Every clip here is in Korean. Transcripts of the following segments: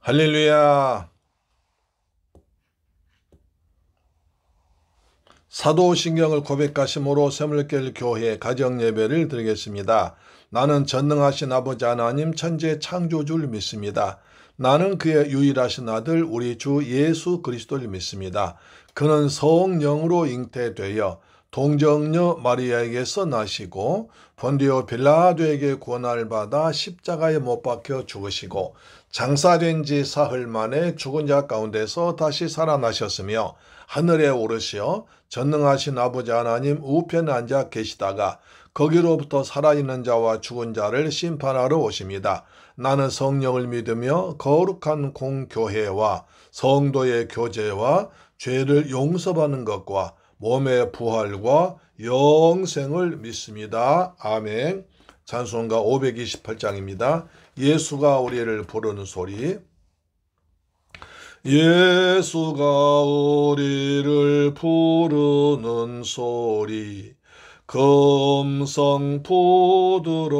할렐루야. 사도신경을 고백하심으로 샘물길 교회 가정예배를 드리겠습니다. 나는 전능하신 아버지 하나님 천지의 창조주를 믿습니다. 나는 그의 유일하신 아들 우리 주 예수 그리스도를 믿습니다. 그는 성령으로 잉태되어 동정녀 마리아에게서 나시고 본디오 빌라도에게 고난을 받아 십자가에 못 박혀 죽으시고 장사된 지 사흘 만에 죽은 자 가운데서 다시 살아나셨으며 하늘에 오르시어 전능하신 아버지 하나님 우편에 앉아 계시다가 거기로부터 살아있는 자와 죽은 자를 심판하러 오십니다. 나는 성령을 믿으며 거룩한 공교회와 성도의 교제와 죄를 용서받는 것과 몸의 부활과 영생을 믿습니다. 아멘. 찬송가 528장입니다. 예수가 우리를 부르는 소리. 예수가 우리를 부르는 소리 금성 부드러워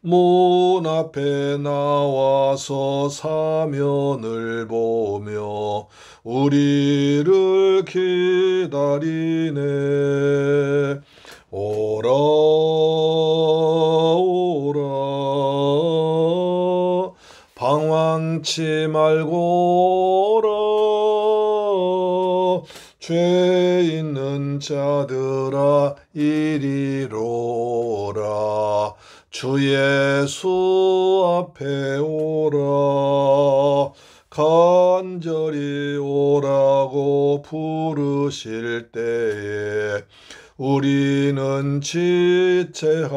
문 앞에 나와서 사면을 보며 우리를 기다리네. 오라 오라 방황치 말고 오라 죄 있는 자들아 이리로 오라 주 예수 앞에 오라 간절히 오라고 부르실 때에 우리는 지체하려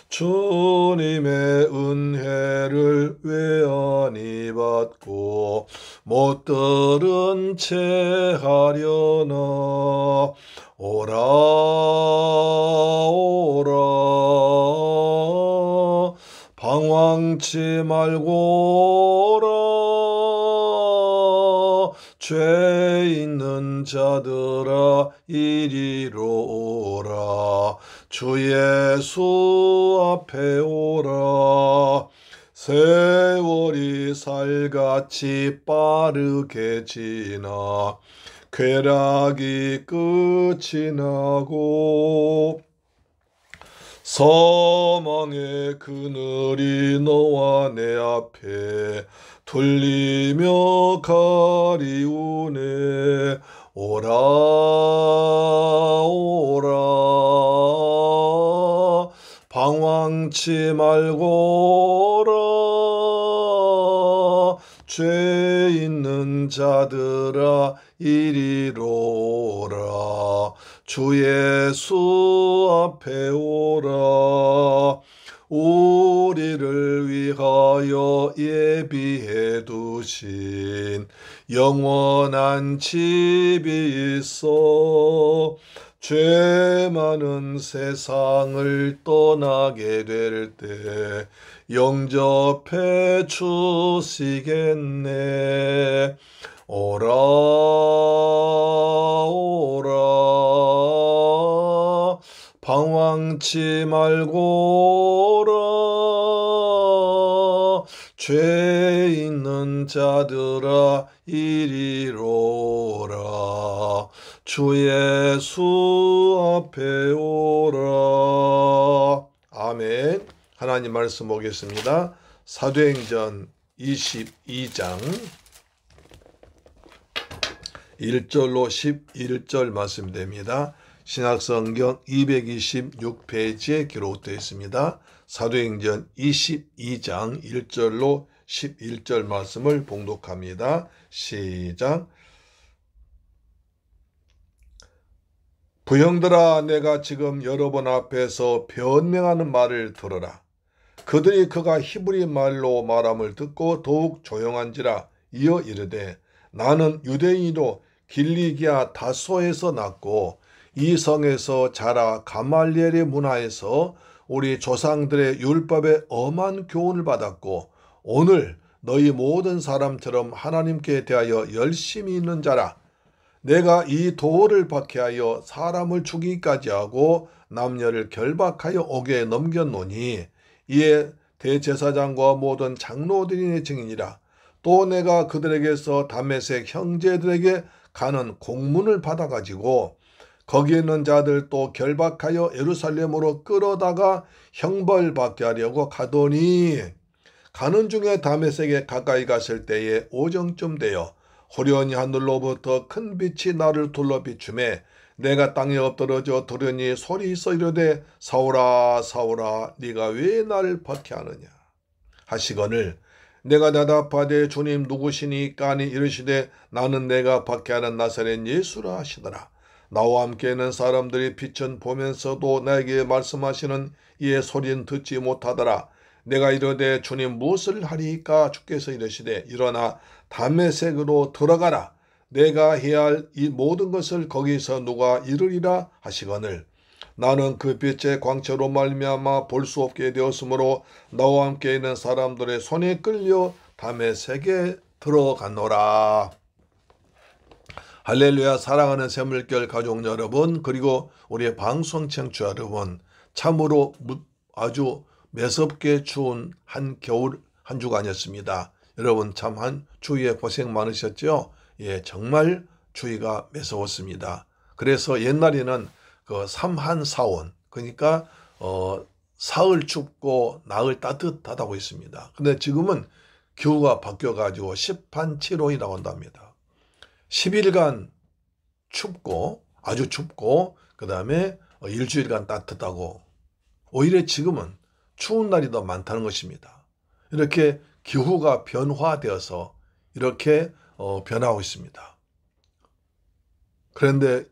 주님의 은혜를 외안히 받고 못 들은 채 하려나. 오라 오라 방황치 말고 오라 죄 있는 자들아 이리로 오라 주 예수 앞에 오라. 세월이 살같이 빠르게 지나 쾌락이 끝이 나고 사망의 그늘이 너와 내 앞에 둘리며 가리우네. 오라 오라 방황치 말고 오라 죄 있는 자들아 이리로 오라 주 예수 앞에 오라. 우리를 위하여 예비해 두신 영원한 집이 있어 죄 많은 세상을 떠나게 될 때 영접해 주시겠네. 오라 오라 방황치 말고 오라 죄 있는 자들아 이리로 오라 주 예수 앞에 오라. 아멘. 하나님 말씀 보겠습니다. 사도행전 22장 1절로 11절 말씀됩니다. 신약성경 226페이지에 기록되어 있습니다. 사도행전 22장 1절로 11절 말씀을 봉독합니다. 시작. 부형들아 내가 지금 여러분 앞에서 변명하는 말을 들으라. 그들이 그가 히브리 말로 말함을 듣고 더욱 조용한지라 이어 이르되 나는 유대인으로 길리기아 다소에서 났고 이 성에서 자라 가말리엘의 문화에서 우리 조상들의 율법에 엄한 교훈을 받았고 오늘 너희 모든 사람처럼 하나님께 대하여 열심히 있는 자라. 내가 이 도를 박해하여 사람을 죽이기까지 하고 남녀를 결박하여 옥에 넘겼노니 이에 대제사장과 모든 장로들이 내 증인이라. 또 내가 그들에게서 다메섹 형제들에게 가는 공문을 받아가지고 거기에 있는 자들 또 결박하여 예루살렘으로 끌어다가 형벌받게 하려고 가더니 가는 중에 다메섹에 가까이 갔을 때에 오정쯤 되어 호련히 하늘로부터 큰 빛이 나를 둘러 비추매 내가 땅에 엎드러져 들으니 소리 있어 이르되 사울아 사울아 네가 왜 나를 박해하느냐 하시거늘 내가 대답하되 주님 누구시니까 하니 이르시되 나는 내가 박해하는 나사렛 예수라 하시더라. 나와 함께 있는 사람들이 빛은 보면서도 나에게 말씀하시는 이의 소리는 듣지 못하더라. 내가 이르되 주님 무엇을 하리이까 주께서 이르시되 일어나 다메섹으로 들어가라. 내가 해야 할 이 모든 것을 거기서 누가 이르리라 하시거늘 나는 그 빛의 광채로 말미암아 볼 수 없게 되었으므로 나와 함께 있는 사람들의 손에 끌려 다메섹에 들어갔노라. 할렐루야. 사랑하는 새물결 가족 여러분, 그리고 우리의 방송 청취자 여러분, 참으로 아주 매섭게 추운 한 겨울 한 주간이었습니다. 여러분 참 한 주위에 고생 많으셨죠? 예, 정말 추위가 매서웠습니다. 그래서 옛날에는 그 삼한사온, 그러니까 사흘 춥고 나흘 따뜻하다고 했습니다. 근데 지금은 기후가 바뀌어가지고 십한칠호이라고 한답니다. 10일간 춥고 아주 춥고 그 다음에 일주일간 따뜻하고 오히려 지금은 추운 날이 더 많다는 것입니다. 이렇게 기후가 변화되어서 이렇게 변하고 있습니다. 그런데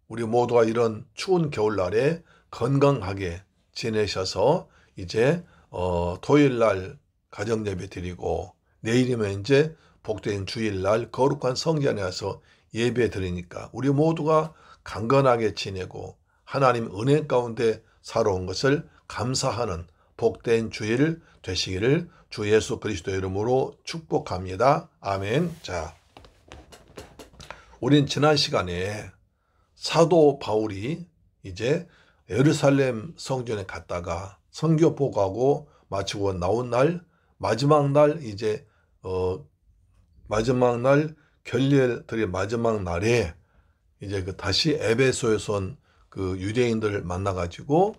우리 모두가 이런 추운 겨울날에 건강하게 지내셔서 이제 토요일날 가정예배 드리고 내일이면 이제 복된 주일날 거룩한 성전에 와서 예배 드리니까 우리 모두가 강건하게 지내고 하나님 은혜 가운데 살아온 것을 감사하는 복된 주일 되시기를 주 예수 그리스도 이름으로 축복합니다. 아멘. 자, 우린 지난 시간에 사도 바울이 이제 예루살렘 성전에 갔다가 선교 보고하고 마치고 나온 날 마지막 날 이제 마지막 날 결례들의 마지막 날에 이제 다시 에베소에서 온 그 유대인들을 만나가지고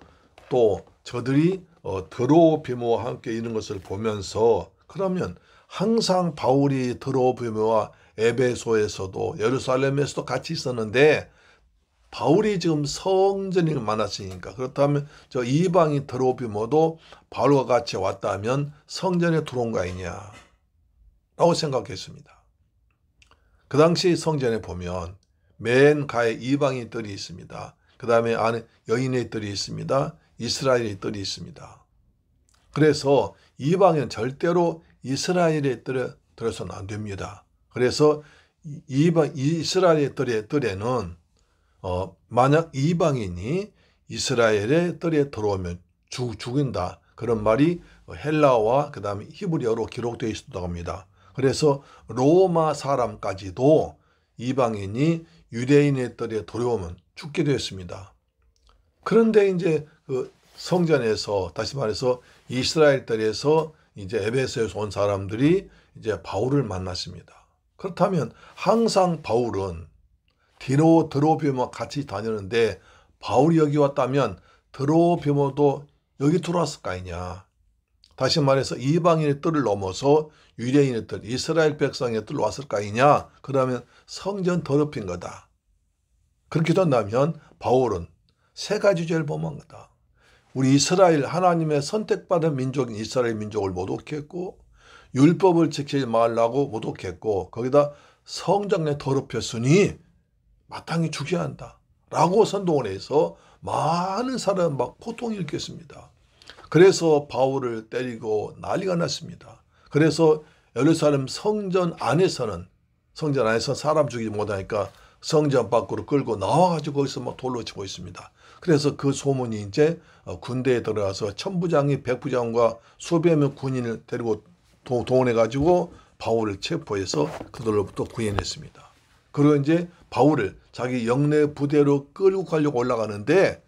또 저들이 드로피모와 함께 있는 것을 보면서 그러면 항상 바울이 드로피모와 에베소에서도 예루살렘에서도 같이 있었는데 바울이 지금 성전을 만났으니까 그렇다면 저 이방인 드로피모도 바울과 같이 왔다면 성전에 들어온 거 아니냐 라고 생각했습니다. 그 당시 성전에 보면 맨 가에 이방인 뜰이 있습니다. 그 다음에 안에 여인의 뜰이 있습니다. 이스라엘의 뜰이 있습니다. 그래서 이방인 절대로 이스라엘의 뜰에 들어서는 안 됩니다. 그래서 이스라엘의 뜰에는 만약 이방인이 이스라엘의 뜰에 들어오면 죽인다. 그런 말이 헬라어와 그 다음에 히브리어로 기록되어 있었다고 합니다. 그래서 로마 사람까지도 이방인이 유대인의 뜰에 들어오면 죽게 되었습니다. 그런데 이제 그 성전에서 다시 말해서 이스라엘 뜰에서 이제 에베소에서 온 사람들이 이제 바울을 만났습니다. 그렇다면 항상 바울은 드로피모와 같이 다녔는데 바울이 여기 왔다면 드로피모도 여기 들어왔을 거 아니냐. 다시 말해서 이방인의 뜰을 넘어서 유대인의 뜰, 이스라엘 백성의 뜰로 왔을 거 아니냐. 그러면 성전 더럽힌 거다. 그렇게 된다면 바울은 세 가지 죄를 범한 거다. 우리 이스라엘 하나님의 선택받은 민족인 이스라엘 민족을 모독했고 율법을 지키지 말라고 모독했고 거기다 성전에 더럽혔으니 마땅히 죽여야 한다 라고 선동을 해서 많은 사람 막 고통을 일으켰습니다. 그래서 바울을 때리고 난리가 났습니다. 그래서 예루살렘 성전 안에서 사람 죽이지 못하니까 성전 밖으로 끌고 나와가지고 거기서 막 돌로 치고 있습니다. 그래서 그 소문이 이제 군대에 들어가서 천부장이 백부장과 수백 명 군인을 데리고 동원해가지고 바울을 체포해서 그들로부터 구해냈습니다. 그리고 이제 바울을 자기 영내 부대로 끌고 가려고 올라가는데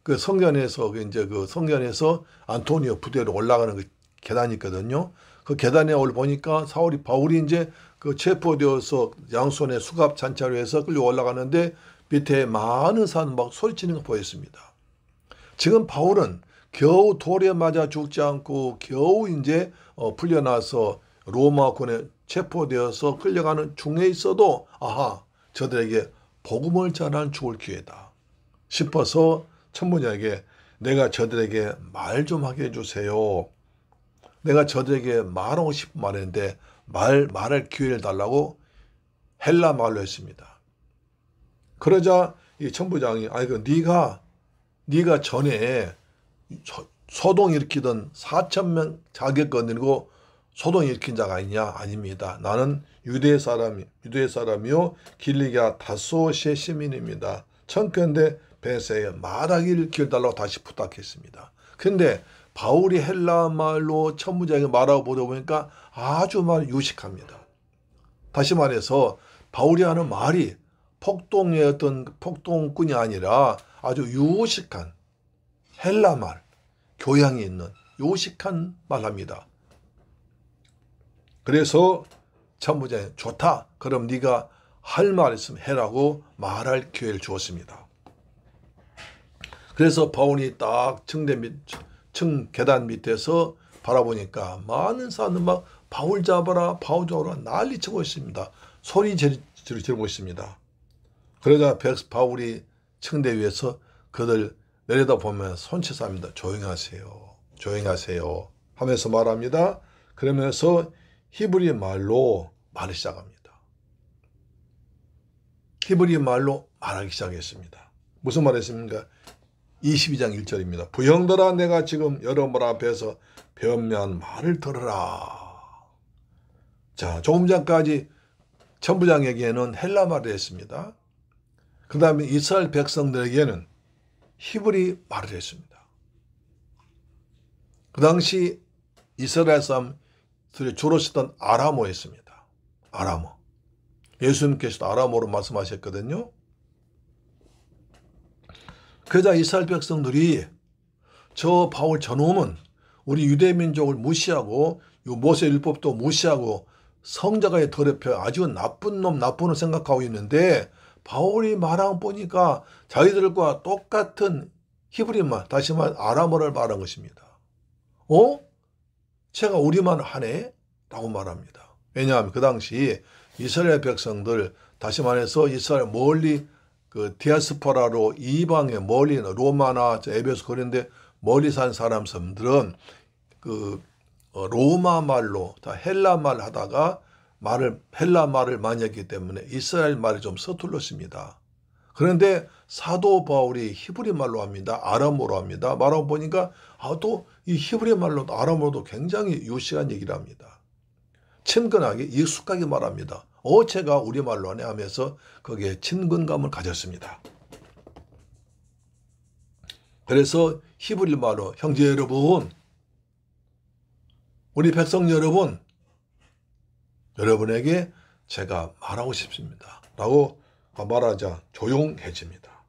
그 성전에서 안토니오 부대로 올라가는 그 계단이 있거든요. 그 계단에 보니까 바울이 이제 그 체포되어서 양손에 수갑 잔차로 해서 끌려 올라가는데 밑에 많은 사람 막 소리치는 거 보였습니다. 지금 바울은 겨우 돌에 맞아 죽지 않고 겨우 이제 풀려나서 로마군에 체포되어서 끌려가는 중에 있어도 아하, 저들에게 복음을 전하는 죽을 기회다 싶어서 천부장에게 내가 저들에게 말 좀 하게 해주세요. 내가 저들에게 말하고 싶은 말인데 말할 기회를 달라고 헬라 말로 했습니다. 그러자 이 천부장이 네가 전에 소동 일으키던 4,000명 자격 건드리고 소동 일으킨 자가 아니냐? 아닙니다. 나는 유대 사람이요 길리기아 다소시의 시민입니다. 청컨대 베세에 말하기를 기회 달라고 다시 부탁했습니다. 근데 바울이 헬라 말로 천부장에게 말하고 보다 보니까 아주 유식합니다. 다시 말해서 바울이 하는 말이 폭동의 어떤 폭동꾼이 아니라 아주 유식한 헬라 말, 교양이 있는 유식한 말합니다. 그래서 천부장이 좋다. 그럼 네가 할 말 있으면 해라고 말할 기회를 주었습니다. 그래서 바울이 딱 층 계단 밑에서 바라보니까 많은 사람들 막 바울 잡아라 난리치고 있습니다. 소리 지르고 있습니다. 그러자 바울이 층대 위에서 그들 내려다보면 손짓합니다. 조용히 하세요 하면서 말합니다. 그러면서 히브리 말로 말을 시작합니다. 히브리 말로 말하기 시작했습니다. 무슨 말했습니까? 22장 1절입니다. 부형들아 내가 지금 여러분 앞에서 변명한 말을 들으라. 자, 조금 전까지 천부장에게는 헬라 말을 했습니다. 그 다음에 이스라엘 백성들에게는 히브리 말을 했습니다. 그 당시 이스라엘 사람들이 주로 쓰던 아람어였습니다. 아람어. 예수님께서도 아람어로 말씀하셨거든요. 그러자 이스라엘 백성들이 저 바울 저놈은 우리 유대민족을 무시하고 모세 율법도 무시하고 성자가에 더럽혀 아주 나쁜 놈 생각하고 있는데 바울이 말하고 보니까 자기들과 똑같은 히브리말, 다시 말해 아람어를 말한 것입니다. 제가 우리말 하네? 라고 말합니다. 왜냐하면 그 당시 이스라엘 백성들, 다시 말해서 이스라엘 멀리 그 디아스포라로 이방에 멀리 로마나 에베소 그런데 멀리 산 사람들은 그 로마 말로 다 헬라 말 하다가 헬라 말을 많이 했기 때문에 이스라엘 말이 좀 서툴렀습니다. 그런데 사도 바울이 히브리 말로 합니다. 아람어로 합니다. 말하고 보니까 또 이 히브리 말로 아람어도 굉장히 유식한 얘기를 합니다. 친근하게 익숙하게 말합니다. 제가 우리말로 하네 하면서 거기에 친근감을 가졌습니다. 그래서 히브리 말로 형제 여러분, 우리 백성 여러분, 여러분에게 제가 말하고 싶습니다. 라고 말하자 조용해집니다.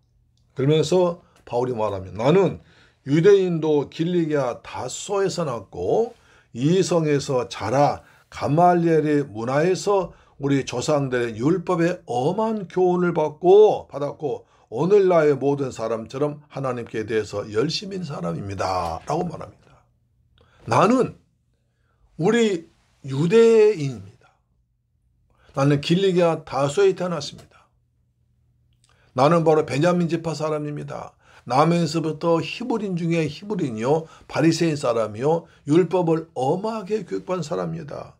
그러면서 바울이 말합니다. 나는 유대인도 길리기아 다소에서 났고 이 성에서 자라 가말리엘의 문화에서 우리 조상들의 율법에 엄한 교훈을 받았고 오늘날의 모든 사람처럼 하나님께 대해서 열심인 사람입니다. 라고 말합니다. 나는 우리 유대인입니다. 나는 길리기아 다소에 태어났습니다. 나는 바로 베냐민 지파 사람입니다. 나면서부터 히브리인 중에 히브리인이요 바리새인 사람이요 율법을 엄하게 교육받은 사람입니다.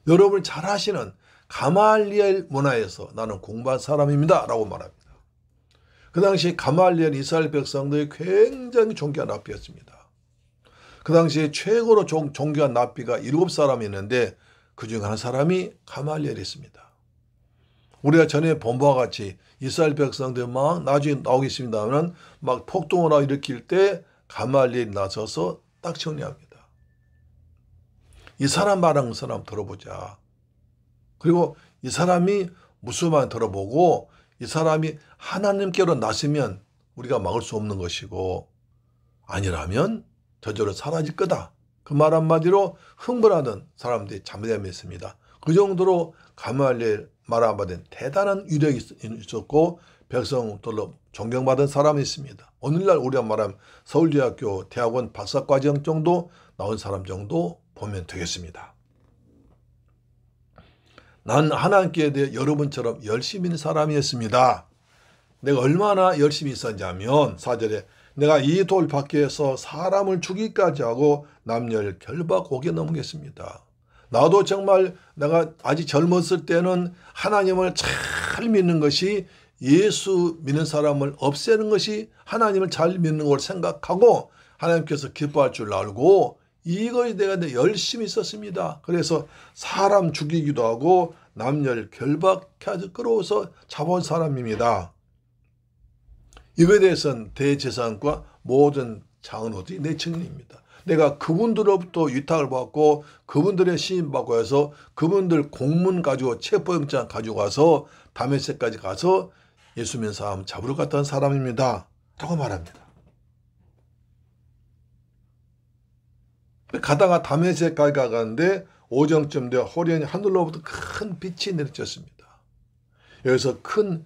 여러분 잘 아시는 가말리엘 문화에서 나는 공부한 사람입니다. 라고 말합니다. 그 당시 가말리엘 이스라엘 백성들이 굉장히 존귀한 랍비였습니다. 그 당시에 최고로 존귀한 랍비가 7사람이 있는데 그중 한 사람이 가말리엘이었습니다. 우리가 전에 본 바와 같이 이스라엘 백성들 막 나중에 나오겠습니다만 막 폭동을 일으킬 때 가말리엘이 나서서 딱 정리합니다. 이 사람 말하는 사람 들어보자. 그리고 이 사람이 무슨 말 들어보고 이 사람이 하나님께로 나서면 우리가 막을 수 없는 것이고 아니라면 저절로 사라질 거다. 그 말 한마디로 흥분하던 사람들이 잠잠했습니다. 그 정도로 가말리엘 말 한마디는 대단한 위력이 있었고 백성들로 존경받은 사람이 있습니다. 오늘날 우리가 말하면 서울대학교 대학원 박사과정 정도 나온 사람 정도 보면 되겠습니다. 난 하나님께 대해 여러분처럼 열심히 있는 사람이었습니다. 내가 얼마나 열심히 있었냐면 4절에 내가 이 돌 밖에서 사람을 죽이기까지 하고 남녀를 결박 옥에 넘기겠습니다. 나도 정말 내가 아직 젊었을 때는 하나님을 잘 믿는 것이 예수 믿는 사람을 없애는 것이 하나님을 잘 믿는 걸 생각하고 하나님께서 기뻐할 줄 알고 이거에 내가 열심히 있었습니다. 그래서 사람 죽이기도 하고 남녀를 결박해서 끌어서 잡아온 사람입니다. 이거에 대해서는 대제사장과 모든 장로들이 내 증인입니다. 내가 그분들로부터 위탁을 받고 그분들의 시인받고 해서 그분들 공문 가지고 체포영장 가지고 가서 다메섹까지 가서 예수 믿는 사람 잡으러 갔던 사람입니다. 라고 말합니다. 가다가 다메섹까지 가는데 오정쯤 되어 호련히 하늘로부터 큰 빛이 내려졌습니다. 여기서 큰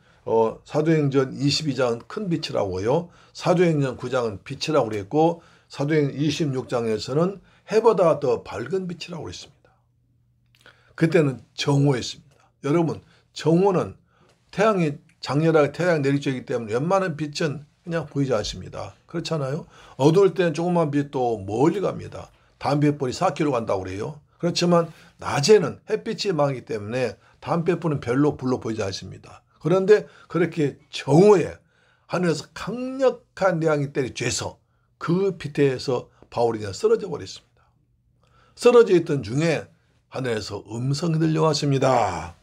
사도행전 22장은 큰 빛이라고요. 사도행전 9장은 빛이라고 그랬고 사도행전 26장에서는 해보다 더 밝은 빛이라고 그랬습니다. 그때는 정오였습니다. 여러분 정오는 태양이 장렬하게 태양이 내리쬐기 때문에 웬만한 빛은 그냥 보이지 않습니다. 그렇잖아요. 어두울 때는 조그만 빛도 멀리 갑니다. 담뱃불이 4km 간다고 그래요. 그렇지만 낮에는 햇빛이 많기 때문에 담뱃불은 별로 불러 보이지 않습니다. 그런데 그렇게 정오에 하늘에서 강력한 태양이 때려쬐서 그 빛에서 바울이 그냥 쓰러져 버렸습니다. 쓰러져 있던 중에 하늘에서 음성이 들려왔습니다.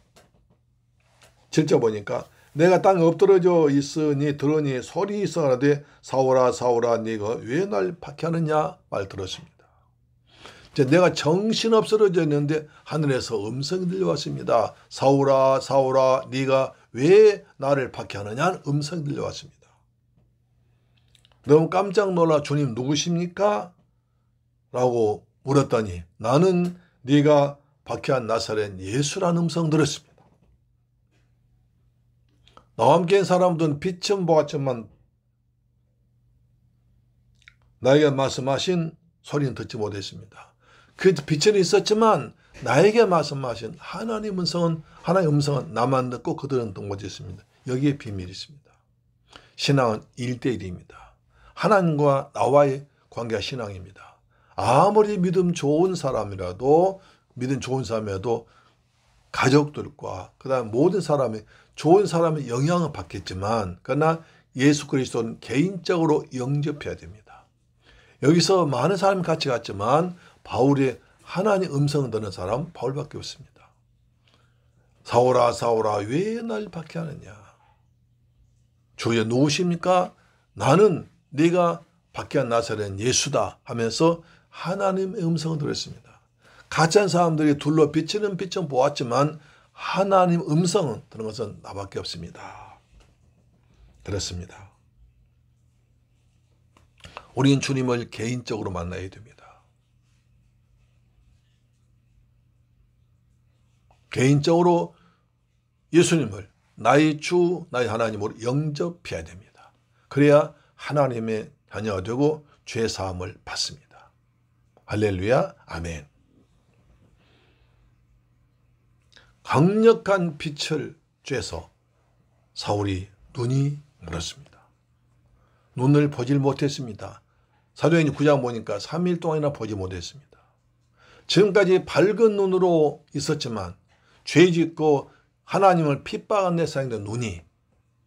7절 보니까 내가 땅에 엎드러져 있으니 들으니 소리 있어가되 사울아 사울아 네가 왜 날 박해하느냐 말 들었습니다. 내가 정신없어 쓰러져 있는데 하늘에서 음성이 들려왔습니다. 사울아 사울아 네가 왜 나를 박해하느냐 음성이 들려왔습니다. 너무 깜짝 놀라 주님 누구십니까? 라고 물었더니 나는 네가 박해한 나사렛 예수라는 음성 들었습니다. 나와 함께 있는 사람들은 빛은 보았지만 나에게 말씀하신 소리는 듣지 못했습니다. 그 빛은 있었지만 나에게 말씀하신 하나님 음성은 나만 듣고 그들은 듣지 못했습니다. 여기에 비밀이 있습니다. 신앙은 1대1입니다. 하나님과 나와의 관계가 신앙입니다. 아무리 믿음 좋은 사람이라도 가족들과 그다음 모든 사람이 좋은 사람의 영향을 받겠지만 그러나 예수 그리스도는 개인적으로 영접해야 됩니다. 여기서 많은 사람이 같이 갔지만 바울의 하나님 음성을 듣는 사람은 바울밖에 없습니다. 사울아 사울아 왜 날 박해하느냐. 주여 누구십니까? 나는 네가 박해한 나사렛 예수다 하면서 하나님의 음성을 들었습니다. 가짜한 사람들이 둘러 비치는 빛은 보았지만 하나님 음성은 들은 것은 나밖에 없습니다. 그렇습니다. 우리는 주님을 개인적으로 만나야 됩니다. 개인적으로 예수님을 나의 주, 나의 하나님으로 영접해야 됩니다. 그래야 하나님의 자녀가 되고 죄 사함을 받습니다. 할렐루야, 아멘. 강력한 빛을 쬐서 사울이 눈이 멀었습니다. 눈을 보질 못했습니다. 사도행전 9장 보니까 3일 동안이나 보지 못했습니다. 지금까지 밝은 눈으로 있었지만 죄짓고 하나님을 핍박한 데 사용된 눈이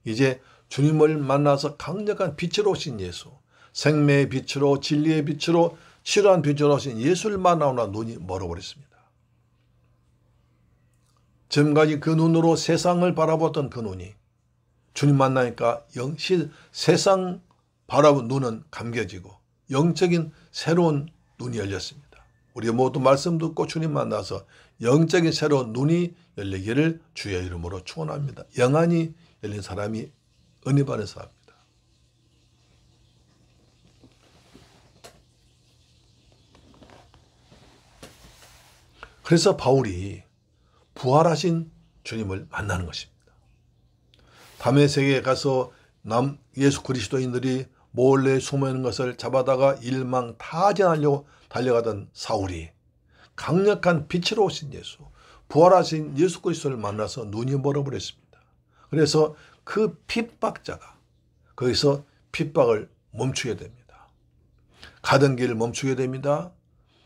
이제 주님을 만나서 강력한 빛으로 오신 예수, 생명의 빛으로 진리의 빛으로 치료한 빛으로 오신 예수를 만나오나 눈이 멀어버렸습니다. 지금까지 그 눈으로 세상을 바라보던 그 눈이 주님 만나니까 세상 바라본 눈은 감겨지고 영적인 새로운 눈이 열렸습니다. 우리 모두 말씀 듣고 주님 만나서 영적인 새로운 눈이 열리기를 주의 이름으로 축원합니다. 영안이 열린 사람이 은혜 받는 사람입니다. 그래서 바울이 부활하신 주님을 만나는 것입니다. 다메섹에 가서 예수 그리스도인들이 몰래 숨어있는 것을 잡아다가 일망타진하려고 달려가던 사울이 강력한 빛으로 오신 예수, 부활하신 예수 그리스도를 만나서 눈이 멀어버렸습니다. 그래서 그 핍박자가 거기서 핍박을 멈추게 됩니다. 가던 길을 멈추게 됩니다.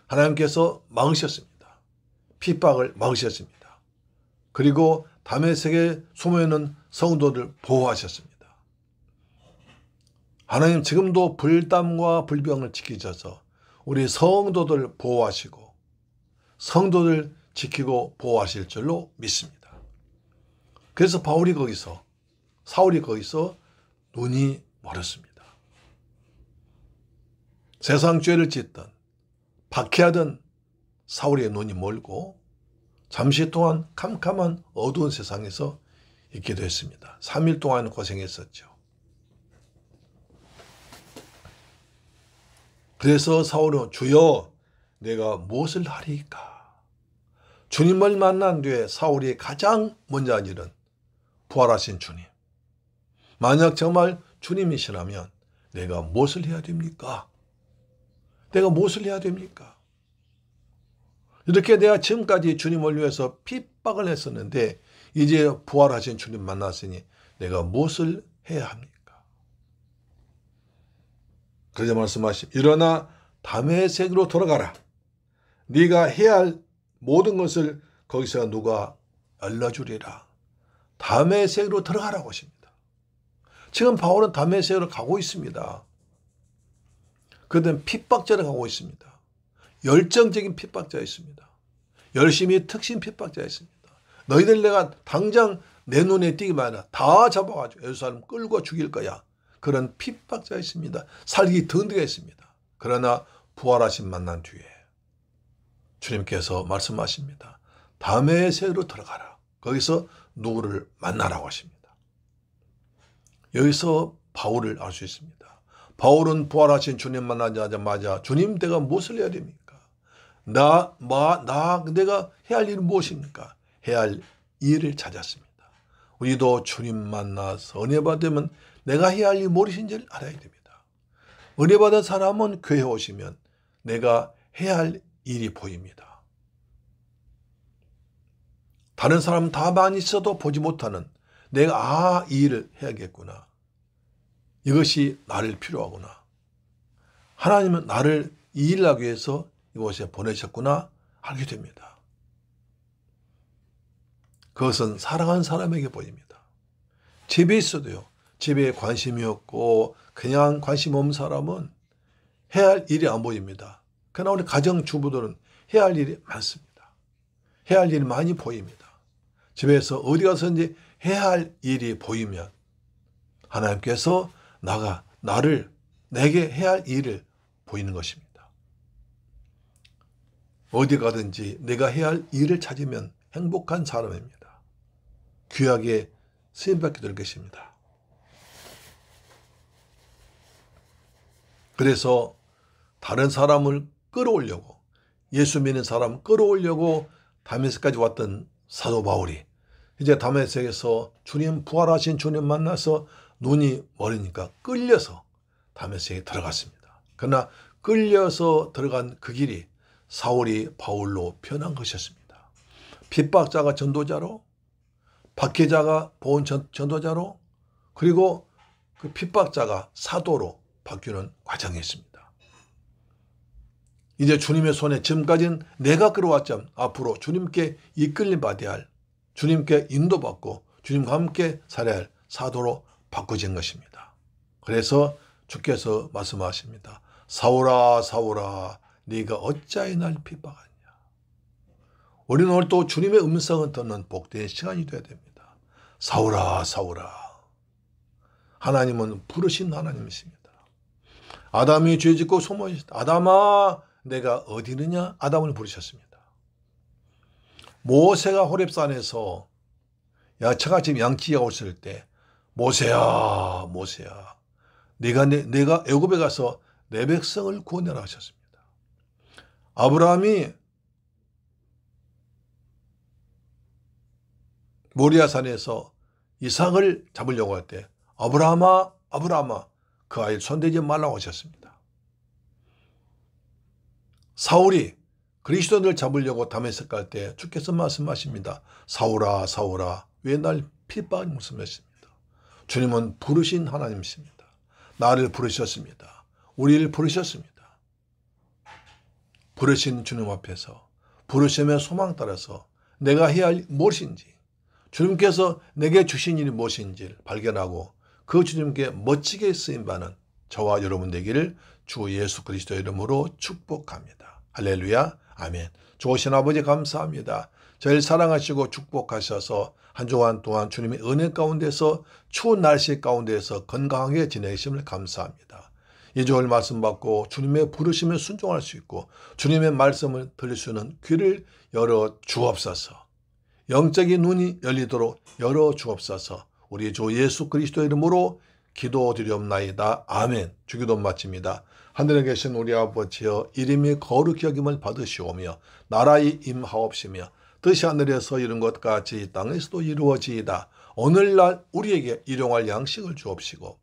하나님께서 막으셨습니다. 핍박을 막으셨습니다. 그리고 다메섹에 숨어있는 성도들 보호하셨습니다. 하나님 지금도 불담과 불병을 지키셔서 우리 성도들 보호하시고 성도들 지키고 보호하실 줄로 믿습니다. 그래서 사울이 거기서 눈이 멀었습니다. 세상 죄를 짓던 박해하던 사울의 눈이 멀고 잠시 동안 캄캄한 어두운 세상에서 있기도 했습니다. 3일 동안 고생했었죠. 그래서 사울은 주여 내가 무엇을 하리이까? 주님을 만난 뒤에 사울이 가장 먼저 한 일은 부활하신 주님. 만약 정말 주님이시라면 내가 무엇을 해야 됩니까? 내가 무엇을 해야 됩니까? 이렇게 내가 지금까지 주님을 위해서 핍박을 했었는데 이제 부활하신 주님 만났으니 내가 무엇을 해야 합니까? 그래서 말씀하신 일어나 다메섹으로 돌아가라. 네가 해야 할 모든 것을 거기서 누가 알려주리라. 다메섹으로 들어가라고 하십니다. 지금 바울은 다메섹으로 가고 있습니다. 그들은 핍박자를 가고 있습니다. 열정적인 핍박자였습니다. 열심히 특신 핍박자였습니다. 너희들 내가 당장 내 눈에 띄기만 해라. 다 잡아가지고 예루살렘 끌고 죽일 거야. 그런 핍박자였습니다. 살기 든든했습니다. 그러나 부활하신 만난 뒤에 주님께서 말씀하십니다. 다메섹으로 들어가라. 거기서 누구를 만나라고 하십니다. 여기서 바울을 알 수 있습니다. 바울은 부활하신 주님 만나자마자 주님 내가 무엇을 해야 됩니까? 내가 해야 할 일은 무엇입니까? 해야 할 일을 찾았습니다. 우리도 주님 만나서 은혜 받으면 내가 해야 할 일이 무엇인지를 알아야 됩니다. 은혜 받은 사람은 교회에 오시면 내가 해야 할 일이 보입니다. 다른 사람은 다 많이 있어도 보지 못하는 내가 이 일을 해야겠구나. 이것이 나를 필요하구나. 하나님은 나를 이 일을 하기 위해서 이곳에 보내셨구나 알게 됩니다. 그것은 사랑하는 사람에게 보입니다. 집에 있어도요. 집에 관심이 없고 그냥 관심 없는 사람은 해야 할 일이 안 보입니다. 그러나 우리 가정주부들은 해야 할 일이 많습니다. 해야 할 일이 많이 보입니다. 집에서 어디 가서든지 해야 할 일이 보이면 하나님께서 내게 해야 할 일을 보이는 것입니다. 어디 가든지 내가 해야 할 일을 찾으면 행복한 사람입니다. 귀하게 쓰임받게 될 것입니다. 그래서 다른 사람을 끌어오려고 예수 믿는 사람 끌어오려고 다메섹까지 왔던 사도 바울이 이제 다메섹에서 주님 부활하신 주님 만나서 눈이 멀으니까 끌려서 다메섹에 들어갔습니다. 그러나 끌려서 들어간 그 길이 사울이 바울로 변한 것이었습니다. 핍박자가 전도자로 박해자가 보온 전도자로 그리고 그 핍박자가 사도로 바뀌는 과정이었습니다. 이제 주님의 손에 지금까지는 내가 끌어왔지만 앞으로 주님께 이끌림 받아야 할 주님께 인도받고 주님과 함께 살아야 할 사도로 바꿔진 것입니다. 그래서 주께서 말씀하십니다. 사울아 사울아 네가 어찌하여 날 핍박하냐. 우리는 오늘 또 주님의 음성을 듣는 복된 시간이 되어야 됩니다. 사울아 사울아. 하나님은 부르신 하나님이십니다. 아담이 죄짓고 소모하셨다. 아담아 내가 어디 있느냐. 아담을 부르셨습니다. 모세가 호렙산에서 처갓집 양치기가 오실 때 모세야 모세야 내가 애굽에 가서 내 백성을 구원하라 하셨습니다. 아브라함이 모리아산에서 이삭을 잡으려고 할 때 아브라함아 아브라함아 그 아이를 손대지 말라고 하셨습니다. 사울이 그리스도인을 잡으려고 다메섹 갈 때 주께서 말씀하십니다. 사울아 사울아 왜 날 핍박하니 말씀하십니다. 주님은 부르신 하나님이십니다. 나를 부르셨습니다. 우리를 부르셨습니다. 부르신 주님 앞에서 부르심의 소망 따라서 내가 해야 할 무엇인지, 주님께서 내게 주신 일이 무엇인지를 발견하고 그 주님께 멋지게 쓰임받는 저와 여러분 되기를 주 예수 그리스도의 이름으로 축복합니다. 할렐루야. 아멘. 좋으신 아버지 감사합니다. 저희를 사랑하시고 축복하셔서 한 주간 동안 주님의 은혜 가운데서 추운 날씨 가운데서 건강하게 지내심을 감사합니다. 이 주일 말씀 받고 주님의 부르심에 순종할 수 있고 주님의 말씀을 들을 수 있는 귀를 열어 주옵소서. 영적인 눈이 열리도록 열어 주옵소서. 우리 주 예수 그리스도 이름으로 기도드리옵나이다. 아멘. 주기도 마칩니다. 하늘에 계신 우리 아버지여 이름이 거룩히 여김을 받으시오며 나라의 임하옵시며 뜻이 하늘에서 이룬 것 같이 땅에서도 이루어지이다. 오늘날 우리에게 일용할 양식을 주옵시고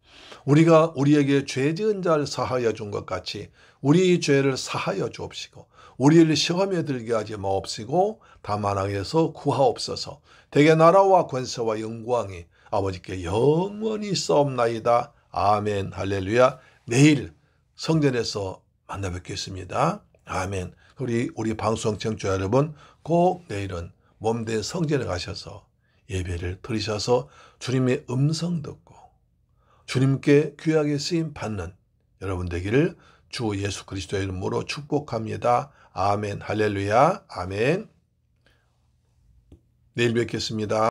우리가 우리에게 죄 지은 자를 사하여 준 것 같이 우리 죄를 사하여 주옵시고 우리를 시험에 들게 하지 마옵시고 다만 악에서 구하옵소서. 대개 나라와 권세와 영광이 아버지께 영원히 있사옵나이다. 아멘. 할렐루야. 내일 성전에서 만나 뵙겠습니다. 아멘. 우리 방송 청취자 여러분 꼭 내일은 몸된 성전에 가셔서 예배를 드리셔서 주님의 음성 듣고 주님께 귀하게 쓰임 받는 여러분 되기를 주 예수 그리스도의 이름으로 축복합니다. 아멘. 할렐루야. 아멘. 내일 뵙겠습니다.